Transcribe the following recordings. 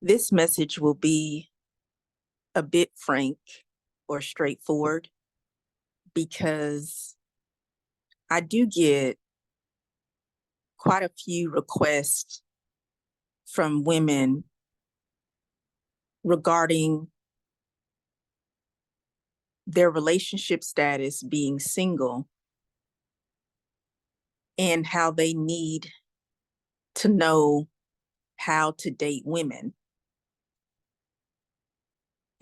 This message will be a bit frank or straightforward because I do get quite a few requests from women regarding their relationship status being single and how they need to know how to date women.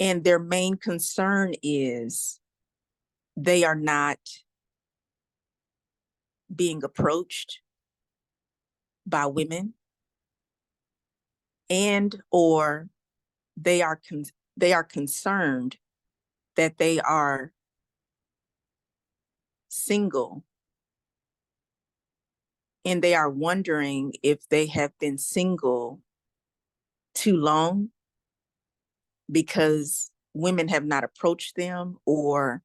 And their main concern is they are not being approached by women, and or they are concerned that they are single and they are wondering if they have been single too long because women have not approached them, or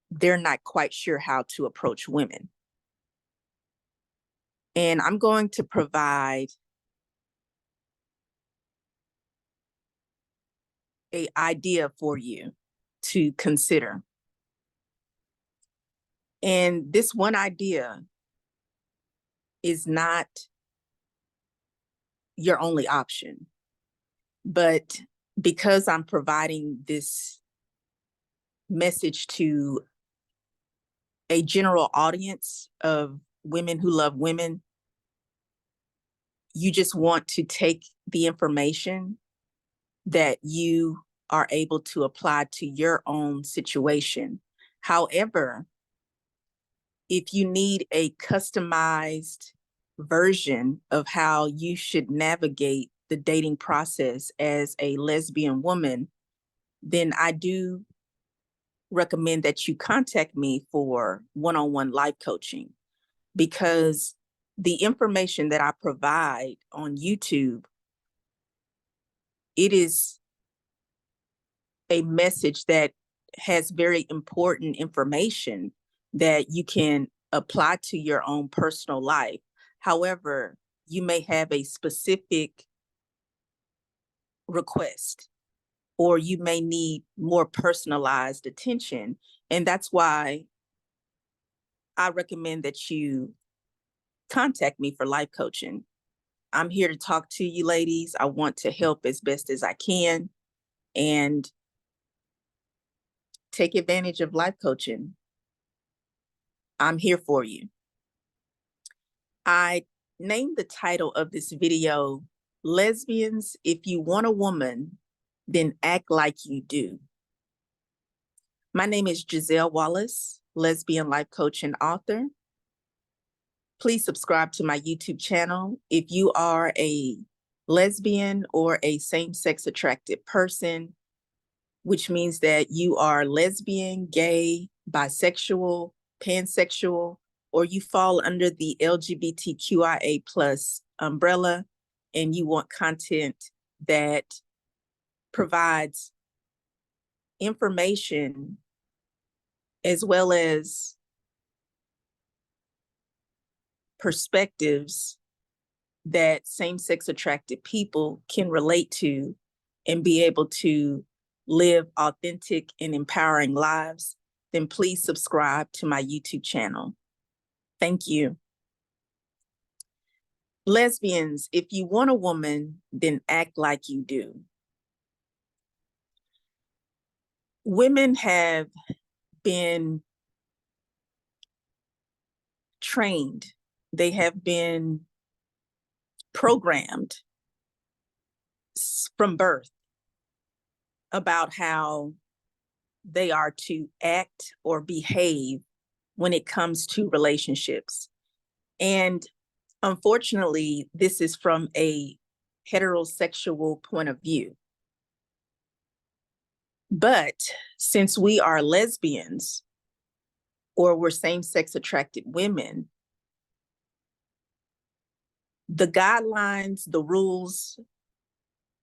they're not quite sure how to approach women. And I'm going to provide an idea for you to consider. And this one idea is not your only option, but because I'm providing this message to a general audience of women who love women, you just want to take the information that you are able to apply to your own situation. However, if you need a customized version of how you should navigate the dating process as a lesbian woman, then I do recommend that you contact me for one-on-one life coaching, because the information that I provide on YouTube, it is a message that has very important information that you can apply to your own personal life. However, you may have a specific request, or you may need more personalized attention. And that's why I recommend that you contact me for life coaching. I'm here to talk to you, ladies. I want to help as best as I can, and take advantage of life coaching. I'm here for you. I named the title of this video, Lesbians, If You Want a Woman, Then Act Like You Do. My name is Giselle Wallace, lesbian life coach and author. Please subscribe to my YouTube channel if you are a lesbian or a same-sex attracted person, which means that you are lesbian, gay, bisexual, pansexual, or you fall under the LGBTQIA plus umbrella and you want content that provides information as well as perspectives that same-sex attracted people can relate to and be able to live authentic and empowering lives, then please subscribe to my YouTube channel. Thank you. Lesbians, if you want a woman, then act like you do. Women have been trained, they have been programmed from birth about how they are to act or behave when it comes to relationships. And unfortunately, this is from a heterosexual point of view. But since we are lesbians, or we're same-sex attracted women, the guidelines, the rules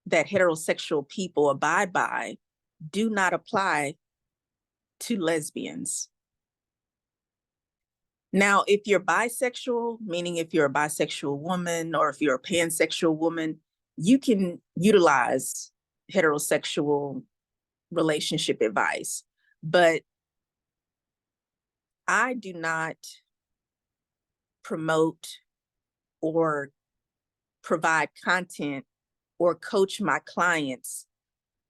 that heterosexual people abide by do not apply to lesbians. Now, if you're bisexual, meaning if you're a bisexual woman or if you're a pansexual woman, you can utilize heterosexual relationship advice, but I do not promote or provide content or coach my clients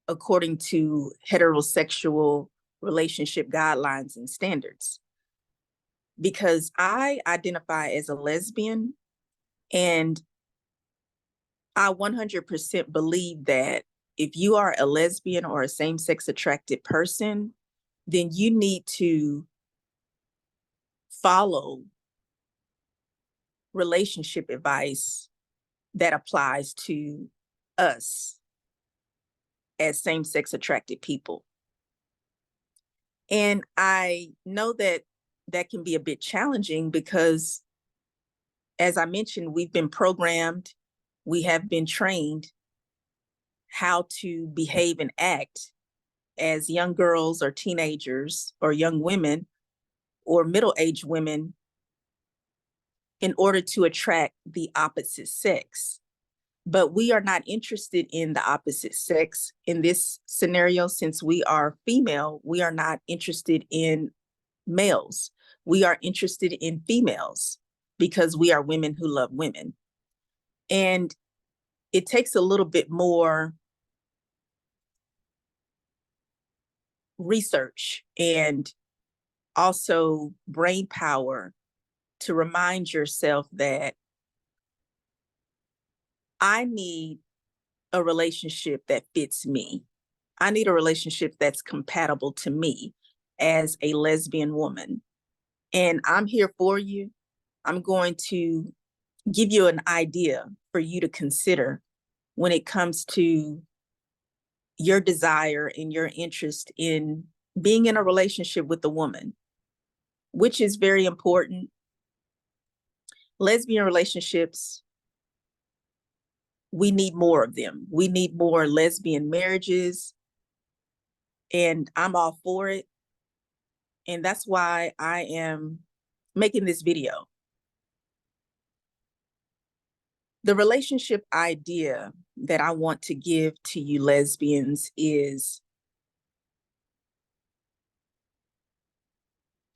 according to heterosexual relationship guidelines and standards, because I identify as a lesbian, and I 100% believe that if you are a lesbian or a same-sex attracted person, then you need to follow relationship advice that applies to us as same-sex attracted people. And I know that that can be a bit challenging because, as I mentioned, we've been programmed, we have been trained how to behave and act as young girls or teenagers or young women or middle-aged women in order to attract the opposite sex. But we are not interested in the opposite sex in this scenario. Since we are female, we are not interested in males. We are interested in females because we are women who love women. And it takes a little bit more research and also brain power to remind yourself that I need a relationship that fits me. I need a relationship that's compatible to me as a lesbian woman. And I'm here for you. I'm going to give you an idea for you to consider when it comes to your desire and your interest in being in a relationship with a woman, which is very important. Lesbian relationships, we need more of them. We need more lesbian marriages, and I'm all for it. And that's why I am making this video. The relationship idea that I want to give to you lesbians is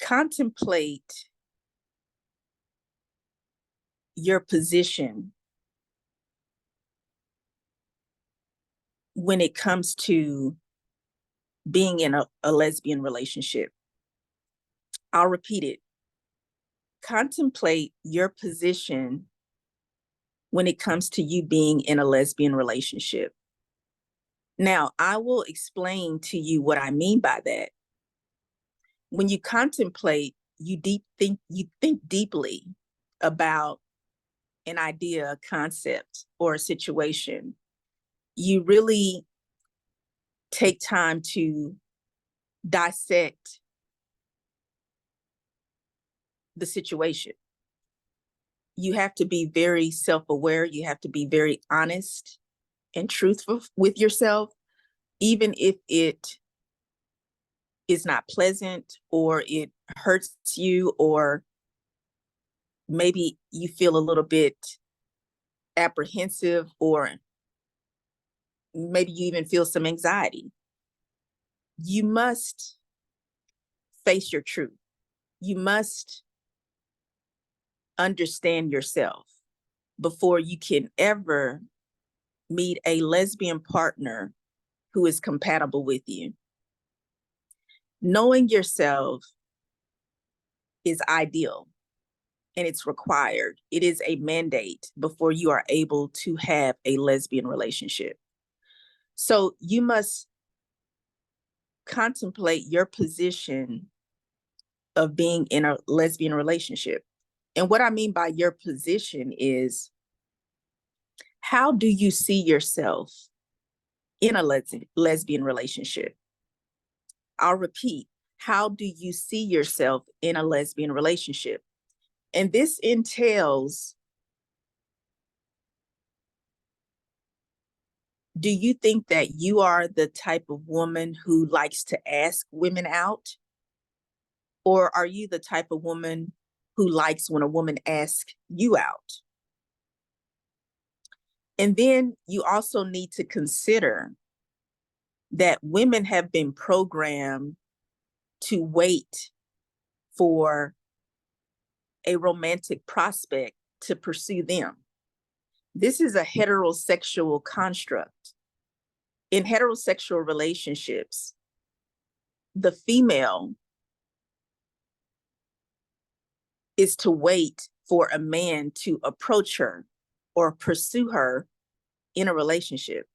contemplate your position when it comes to being in a lesbian relationship. I'll repeat it. Contemplate your position when it comes to you being in a lesbian relationship. Now, I will explain to you what I mean by that. When you contemplate, you think deeply about an idea, a concept, or a situation. You really take time to dissect the situation. You have to be very self-aware. You have to be very honest and truthful with yourself, even if it is not pleasant or it hurts you, or maybe you feel a little bit apprehensive, or maybe you even feel some anxiety. You must face your truth. You must understand yourself before you can ever meet a lesbian partner who is compatible with you. Knowing yourself is ideal and it's required. It is a mandate before you are able to have a lesbian relationship. So you must contemplate your position of being in a lesbian relationship. And what I mean by your position is, how do you see yourself in a lesbian relationship? I'll repeat, how do you see yourself in a lesbian relationship? And this entails, do you think that you are the type of woman who likes to ask women out? Or are you the type of woman who likes when a woman asks you out? And then you also need to consider that women have been programmed to wait for a romantic prospect to pursue them. This is a heterosexual construct. In heterosexual relationships, the female is to wait for a man to approach her or pursue her in a relationship.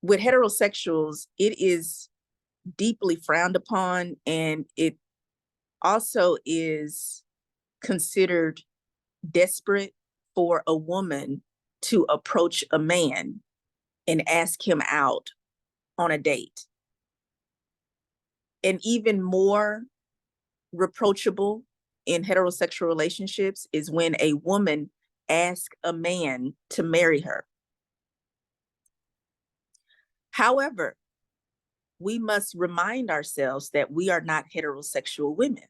With heterosexuals, it is deeply frowned upon, and it also is considered desperate for a woman to approach a man and ask him out on a date. And even more reproachable in heterosexual relationships is when a woman asks a man to marry her. However, we must remind ourselves that we are not heterosexual women,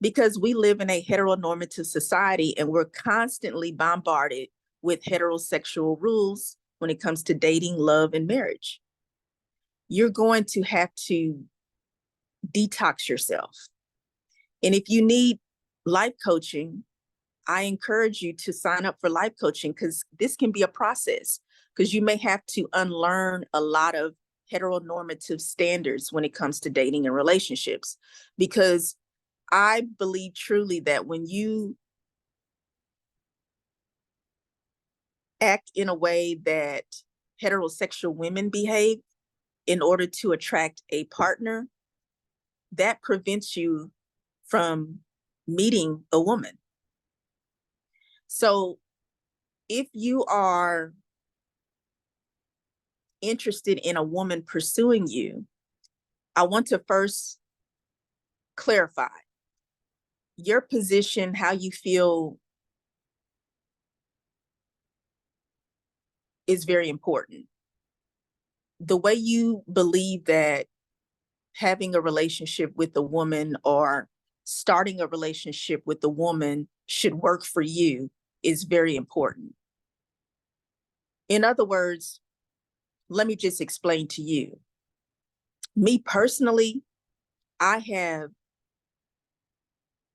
because we live in a heteronormative society and we're constantly bombarded with heterosexual rules when it comes to dating, love, and marriage. You're going to have to detox yourself. And if you need life coaching, I encourage you to sign up for life coaching, because this can be a process, because you may have to unlearn a lot of heteronormative standards when it comes to dating and relationships. Because I believe truly that when you act in a way that heterosexual women behave in order to attract a partner, that prevents you from meeting a woman. So if you are interested in a woman pursuing you, I want to first clarify your position, how you feel is very important. The way you believe that having a relationship with a woman or starting a relationship with a woman should work for you is very important. In other words, let me just explain to you. Me personally, I have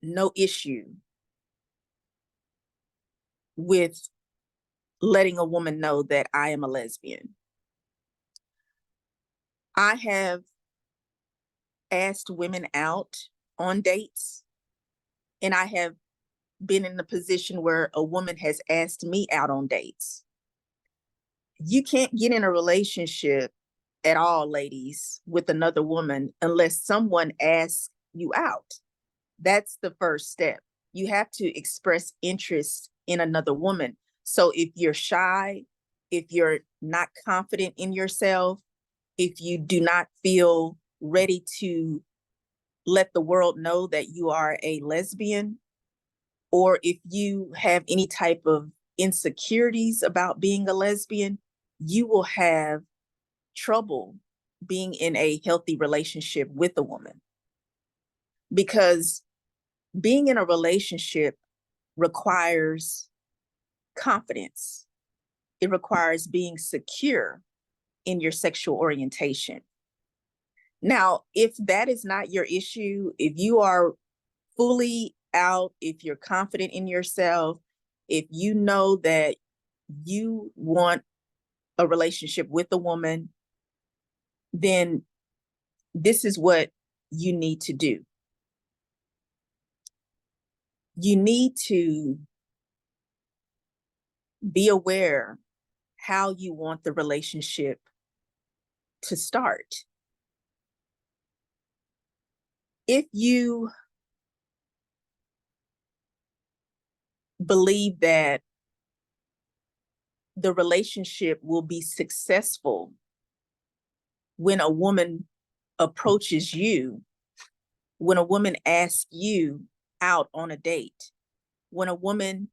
no issue with letting a woman know that I am a lesbian. I have asked women out on dates, and I have been in the position where a woman has asked me out on dates. You can't get in a relationship at all, ladies, with another woman unless someone asks you out. That's the first step. You have to express interest in another woman. So if you're shy, if you're not confident in yourself, if you do not feel ready to let the world know that you are a lesbian, or if you have any type of insecurities about being a lesbian, you will have trouble being in a healthy relationship with a woman. Because being in a relationship requires confidence. It requires being secure in your sexual orientation. Now, if that is not your issue, if you are fully out, if you're confident in yourself, if you know that you want a relationship with a woman, then this is what you need to do. You need to be aware how you want the relationship to start. If you believe that the relationship will be successful when a woman approaches you, when a woman asks you out on a date, when a woman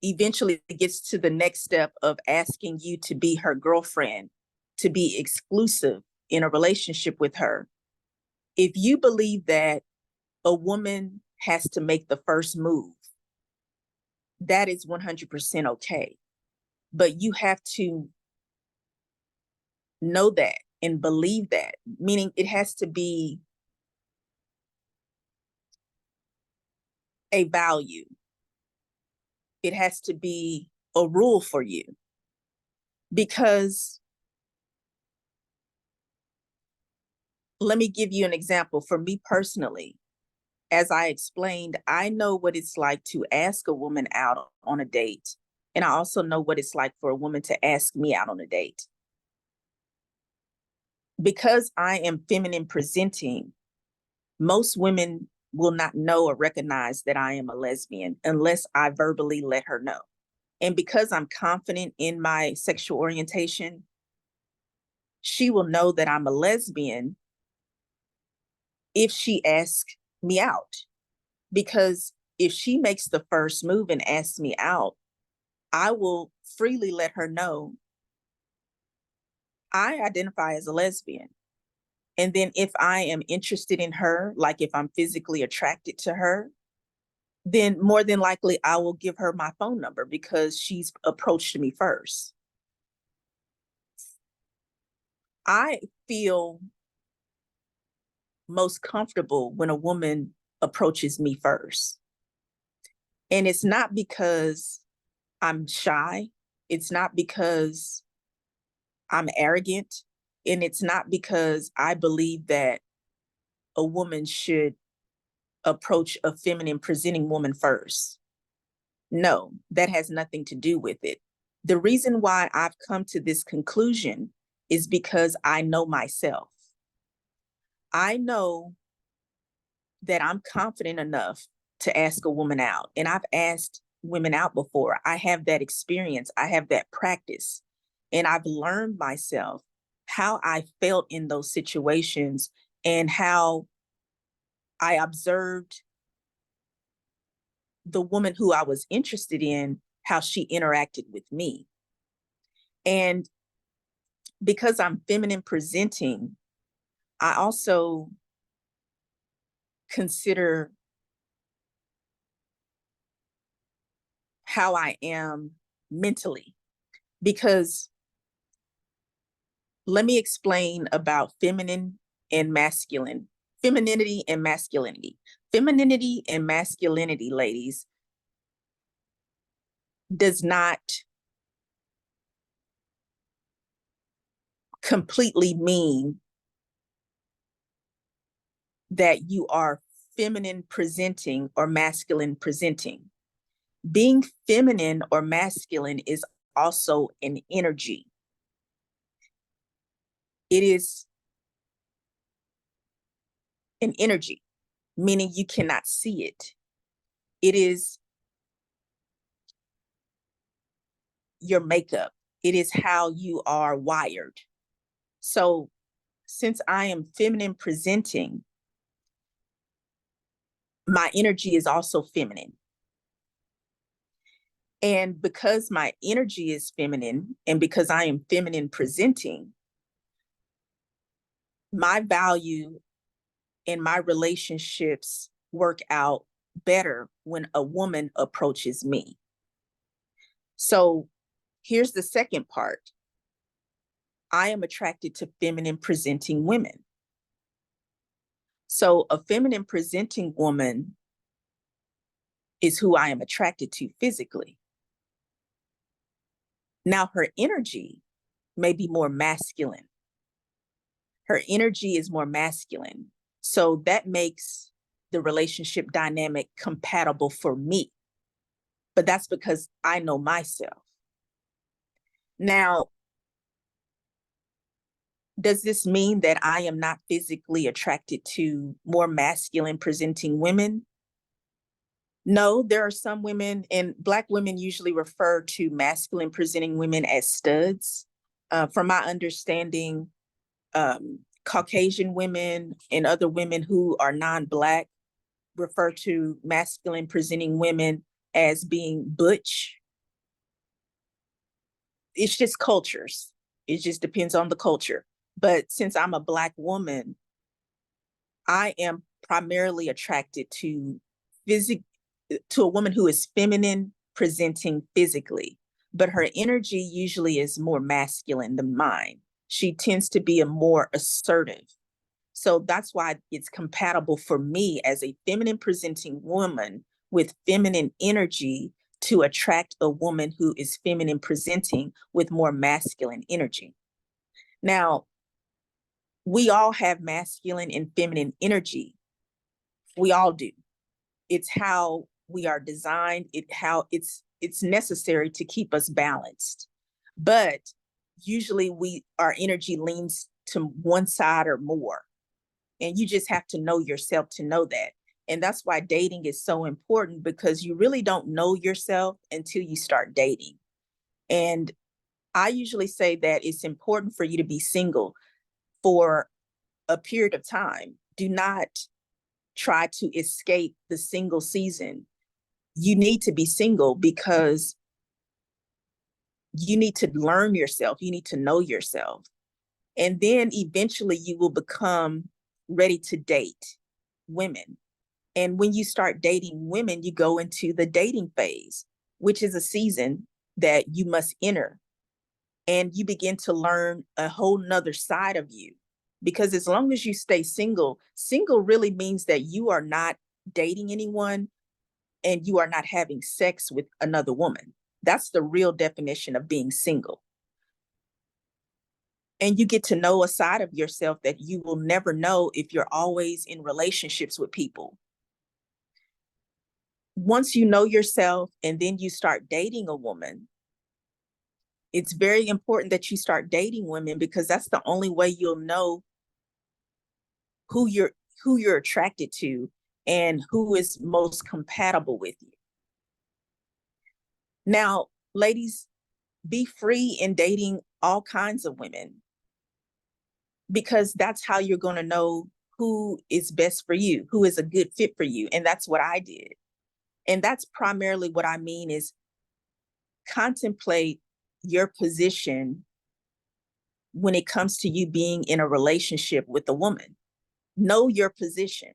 eventually gets to the next step of asking you to be her girlfriend, to be exclusive in a relationship with her, if you believe that a woman has to make the first move, that is 100% okay. But you have to know that and believe that, meaning it has to be a value. It has to be a rule for you. Because let me give you an example. For me personally, as I explained, I know what it's like to ask a woman out on a date. And I also know what it's like for a woman to ask me out on a date. Because I am feminine presenting, most women will not know or recognize that I am a lesbian unless I verbally let her know. And because I'm confident in my sexual orientation, she will know that I'm a lesbian if she asks me out. Because if she makes the first move and asks me out, I will freely let her know I identify as a lesbian. And then if I am interested in her, like if I'm physically attracted to her, then more than likely I will give her my phone number because she's approached me first. I feel most comfortable when a woman approaches me first. And it's not because I'm shy. It's not because I'm arrogant. And it's not because I believe that a woman should approach a feminine presenting woman first. No, that has nothing to do with it. The reason why I've come to this conclusion is because I know myself. I know that I'm confident enough to ask a woman out. And I've asked women out before. I have that experience. I have that practice. And I've learned myself how I felt in those situations and how I observed the woman who I was interested in, how she interacted with me. And because I'm feminine presenting, I also consider how I am mentally. Because let me explain about feminine and masculine, femininity and masculinity. Femininity and masculinity, ladies, does not completely mean that you are feminine presenting or masculine presenting. Being feminine or masculine is also an energy. It is an energy, meaning you cannot see it. It is your makeup. It is how you are wired. So since I am feminine presenting, my energy is also feminine. And because my energy is feminine and because I am feminine presenting, my value and my relationships work out better when a woman approaches me. So here's the second part. I am attracted to feminine presenting women. So a feminine presenting woman is who I am attracted to physically. Now her energy may be more masculine. Her energy is more masculine. So that makes the relationship dynamic compatible for me. But that's because I know myself. Now, does this mean that I am not physically attracted to more masculine presenting women? No, there are some women, and Black women usually refer to masculine presenting women as studs. From my understanding, Caucasian women and other women who are non-Black refer to masculine presenting women as being butch. It's just cultures. It just depends on the culture. But since I'm a Black woman, I am primarily attracted to a woman who is feminine presenting physically, but her energy usually is more masculine than mine. She tends to be a more assertive. So that's why it's compatible for me as a feminine presenting woman with feminine energy to attract a woman who is feminine presenting with more masculine energy. Now, we all have masculine and feminine energy. We all do. It's how we are designed, it's necessary to keep us balanced. But usually our energy leans to one side or more. And you just have to know yourself to know that. And that's why dating is so important, because you really don't know yourself until you start dating. And I usually say that it's important for you to be single for a period of time. Do not try to escape the single season. You need to be single because you need to learn yourself. You need to know yourself. And then eventually you will become ready to date women. And when you start dating women, you go into the dating phase, which is a season that you must enter. And you begin to learn a whole nother side of you. Because as long as you stay single, single really means that you are not dating anyone and you are not having sex with another woman. That's the real definition of being single. And you get to know a side of yourself that you will never know if you're always in relationships with people. Once you know yourself and then you start dating a woman, it's very important that you start dating women, because that's the only way you'll know who you're attracted to and who is most compatible with you. Now, ladies, be free in dating all kinds of women, because that's how you're going to know who is best for you, who is a good fit for you. And that's what I did. And that's primarily what I mean is contemplate your position when it comes to you being in a relationship with a woman. Know your position.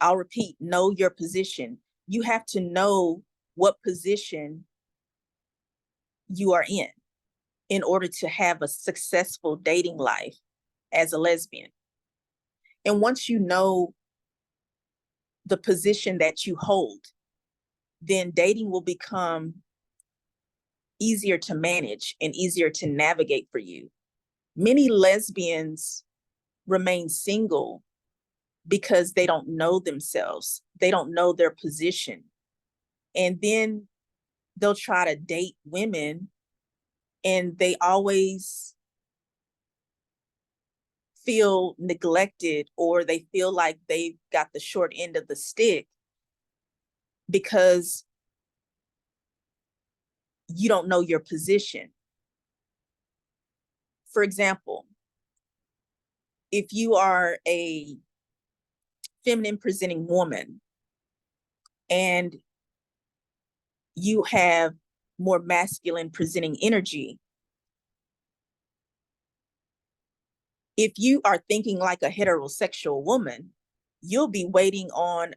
I'll repeat, know your position. You have to know what position you are in order to have a successful dating life as a lesbian. And once you know the position that you hold, then dating will become easier to manage and easier to navigate for you. Many lesbians remain single because they don't know themselves. They don't know their position. And then they'll try to date women and they always feel neglected, or they feel like they've got the short end of the stick because you don't know your position. For example, if you are a feminine presenting woman and you have more masculine presenting energy, if you are thinking like a heterosexual woman, you'll be waiting on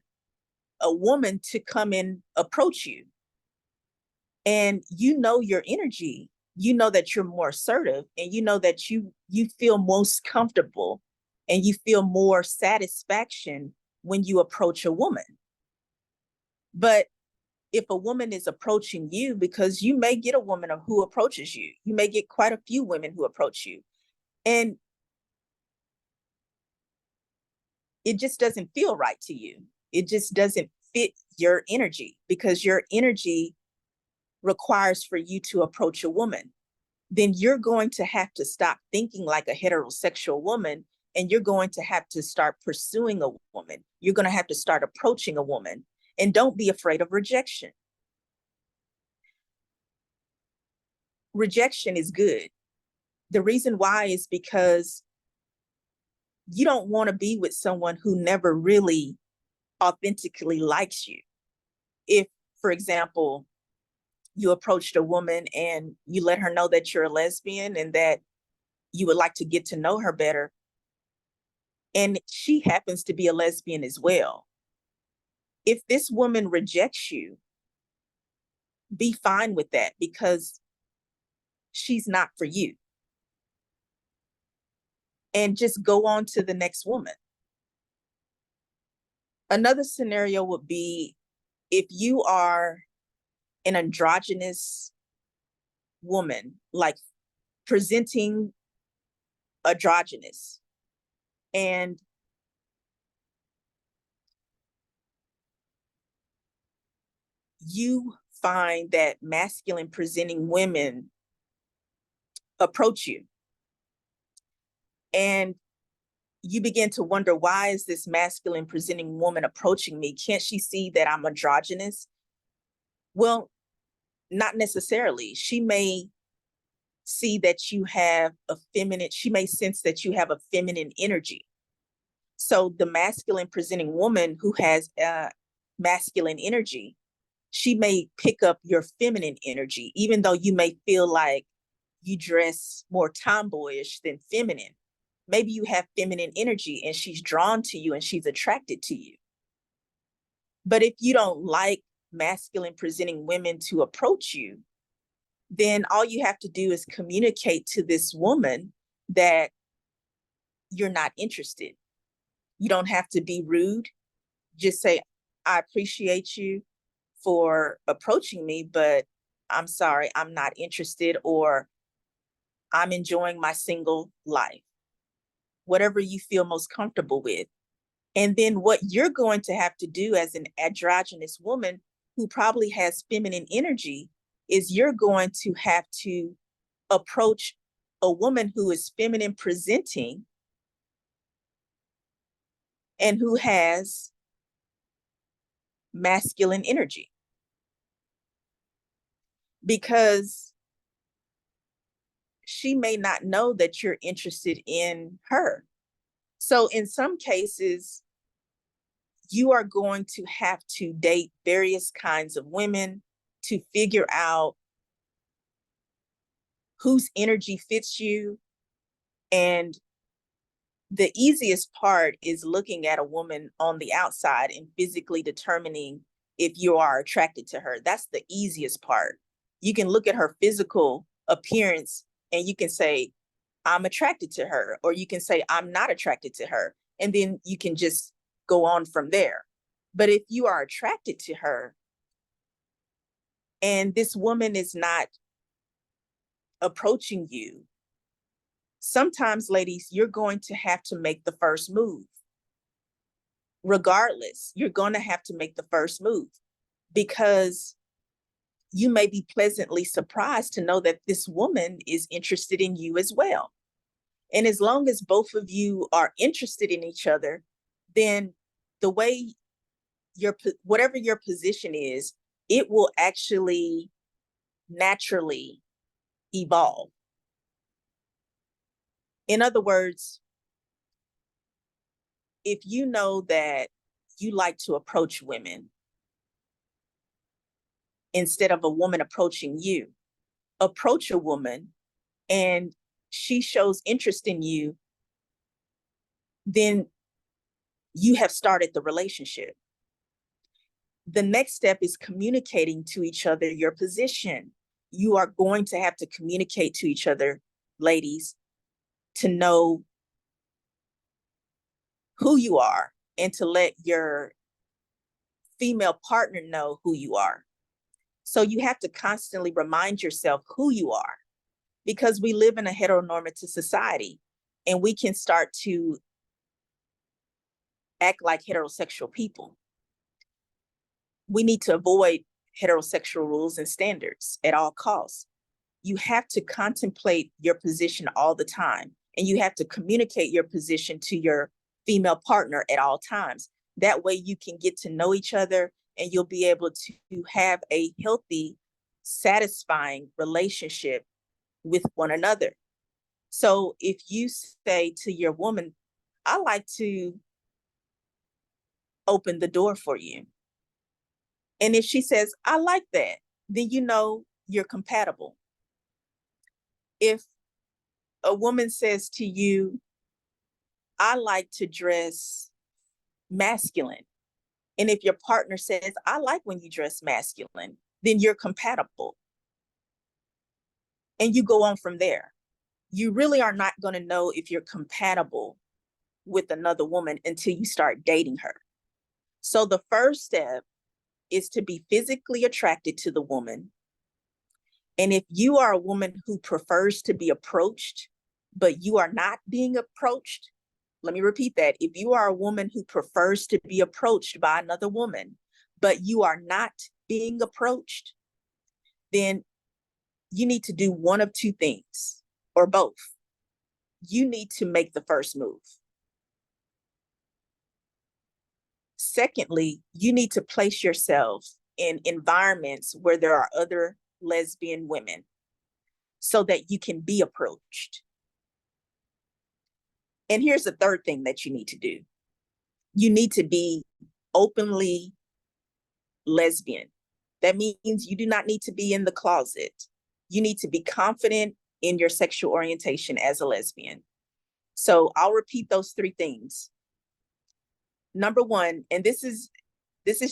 a woman to come and approach you. And you know your energy, you know that you're more assertive, and you know that you feel most comfortable and you feel more satisfaction when you approach a woman. But if a woman is approaching you, because you may get a woman who approaches you, you may get quite a few women who approach you, and it just doesn't feel right to you. It just doesn't fit your energy, because your energy requires for you to approach a woman. Then you're going to have to stop thinking like a heterosexual woman, and you're going to have to start pursuing a woman. You're going to have to start approaching a woman, and don't be afraid of rejection. Rejection is good. The reason why is because you don't want to be with someone who never really authentically likes you. If, for example, you approached a woman and you let her know that you're a lesbian and that you would like to get to know her better, and she happens to be a lesbian as well. If this woman rejects you, be fine with that, because she's not for you. And just go on to the next woman. Another scenario would be if you are an androgynous woman, like presenting androgynous, and you find that masculine presenting women approach you, and you begin to wonder, why is this masculine presenting woman approaching me? Can't she see that I'm androgynous? Well, not necessarily. She may see that you have a feminine, she may sense that you have a feminine energy. So the masculine presenting woman who has masculine energy, she may pick up your feminine energy, even though you may feel like you dress more tomboyish than feminine. Maybe you have feminine energy and she's drawn to you and she's attracted to you. But if you don't like masculine presenting women to approach you, then all you have to do is communicate to this woman that you're not interested. You don't have to be rude. Just say, I appreciate you for approaching me, but I'm sorry, I'm not interested, or I'm enjoying my single life. Whatever you feel most comfortable with. And then what you're going to have to do as an androgynous woman who probably has feminine energy is you're going to have to approach a woman who is feminine presenting and who has masculine energy. Because she may not know that you're interested in her. So in some cases, you are going to have to date various kinds of women to figure out whose energy fits you. And the easiest part is looking at a woman on the outside and physically determining if you are attracted to her. That's the easiest part. You can look at her physical appearance and you can say, I'm attracted to her, or you can say, I'm not attracted to her. And then you can just go on from there. But if you are attracted to her and this woman is not approaching you, sometimes, ladies, you're going to have to make the first move. Regardless, you're going to have to make the first move, because you may be pleasantly surprised to know that this woman is interested in you as well. And as long as both of you are interested in each other, then the way whatever your position is, it will actually naturally evolve. In other words, if you know that you like to approach women instead of a woman approaching you, approach a woman and she shows interest in you, then you have started the relationship. The next step is communicating to each other your position. You are going to have to communicate to each other, ladies, to know who you are and to let your female partner know who you are. So you have to constantly remind yourself who you are, because we live in a heteronormative society and we can start to act like heterosexual people. We need to avoid heterosexual rules and standards at all costs. You have to contemplate your position all the time, and you have to communicate your position to your female partner at all times. That way you can get to know each other and you'll be able to have a healthy, satisfying relationship with one another. So if you say to your woman, I like to open the door for you. And if she says, I like that, then you know you're compatible. If a woman says to you, I like to dress masculine, and if your partner says, I like when you dress masculine, then you're compatible. And you go on from there. You really are not going to know if you're compatible with another woman until you start dating her. So the first step is to be physically attracted to the woman. And if you are a woman who prefers to be approached, but you are not being approached, let me repeat that. If you are a woman who prefers to be approached by another woman, but you are not being approached, then you need to do one of two things, or both. You need to make the first move. Secondly, you need to place yourself in environments where there are other lesbian women so that you can be approached. And here's the third thing that you need to do. You need to be openly lesbian. That means you do not need to be in the closet. You need to be confident in your sexual orientation as a lesbian. So I'll repeat those three things. Number one, and this is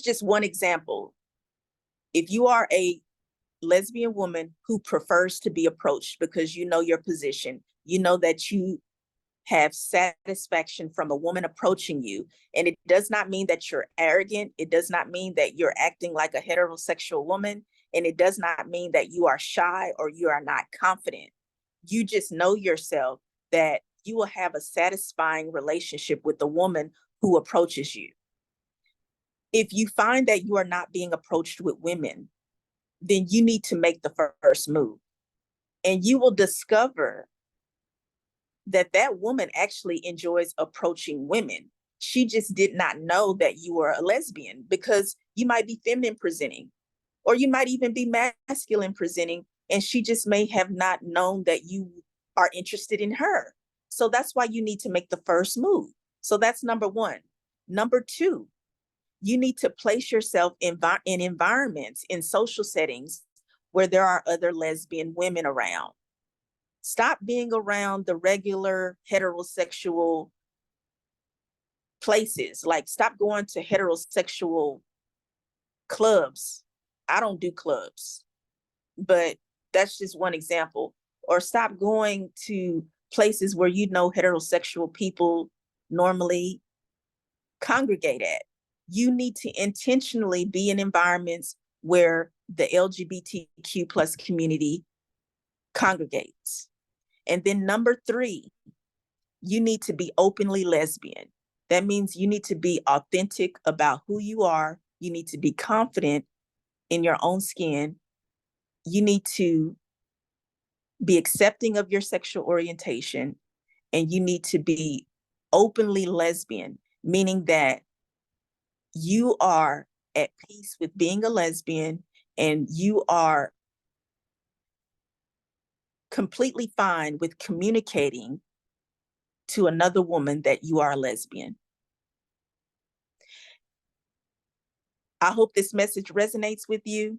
just one example. If you are a lesbian woman who prefers to be approached because you know your position, you know that you have satisfaction from a woman approaching you, and it does not mean that you're arrogant, it does not mean that you're acting like a heterosexual woman, and it does not mean that you are shy or you are not confident. You just know yourself that you will have a satisfying relationship with the woman who approaches you. If you find that you are not being approached with women, then you need to make the first move. And you will discover that that woman actually enjoys approaching women. She just did not know that you were a lesbian, because you might be feminine presenting, or you might even be masculine presenting, and she just may have not known that you are interested in her. So that's why you need to make the first move. So that's number one. Number two, you need to place yourself in environments, in social settings where there are other lesbian women around. Stop being around the regular heterosexual places. Like, stop going to heterosexual clubs. I don't do clubs, but that's just one example. Or stop going to places where you know heterosexual people normally congregate at. You need to intentionally be in environments where the LGBTQ plus community congregates. And then number three, you need to be openly lesbian. That means you need to be authentic about who you are. You need to be confident in your own skin. You need to be accepting of your sexual orientation, and you need to be openly lesbian, meaning that you are at peace with being a lesbian and you are completely fine with communicating to another woman that you are a lesbian. I hope this message resonates with you.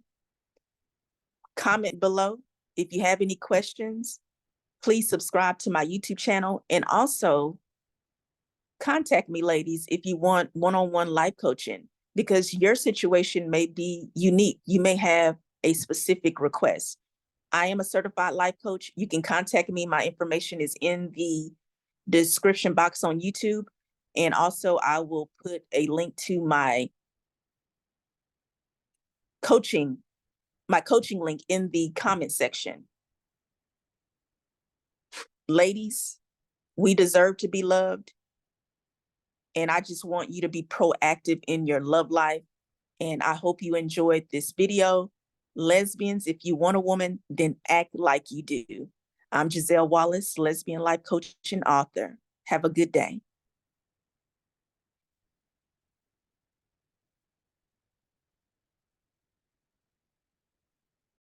Comment below if you have any questions. Please subscribe to my YouTube channel, and also contact me, ladies, if you want one-on-one life coaching, because your situation may be unique. You may have a specific request. I am a certified life coach. You can contact me. My information is in the description box on YouTube. And also I will put a link to my coaching link in the comment section. Ladies, we deserve to be loved. And I just want you to be proactive in your love life. And I hope you enjoyed this video. Lesbians, if you want a woman, then act like you do. I'm Giselle Wallace, lesbian life coach and author. Have a good day.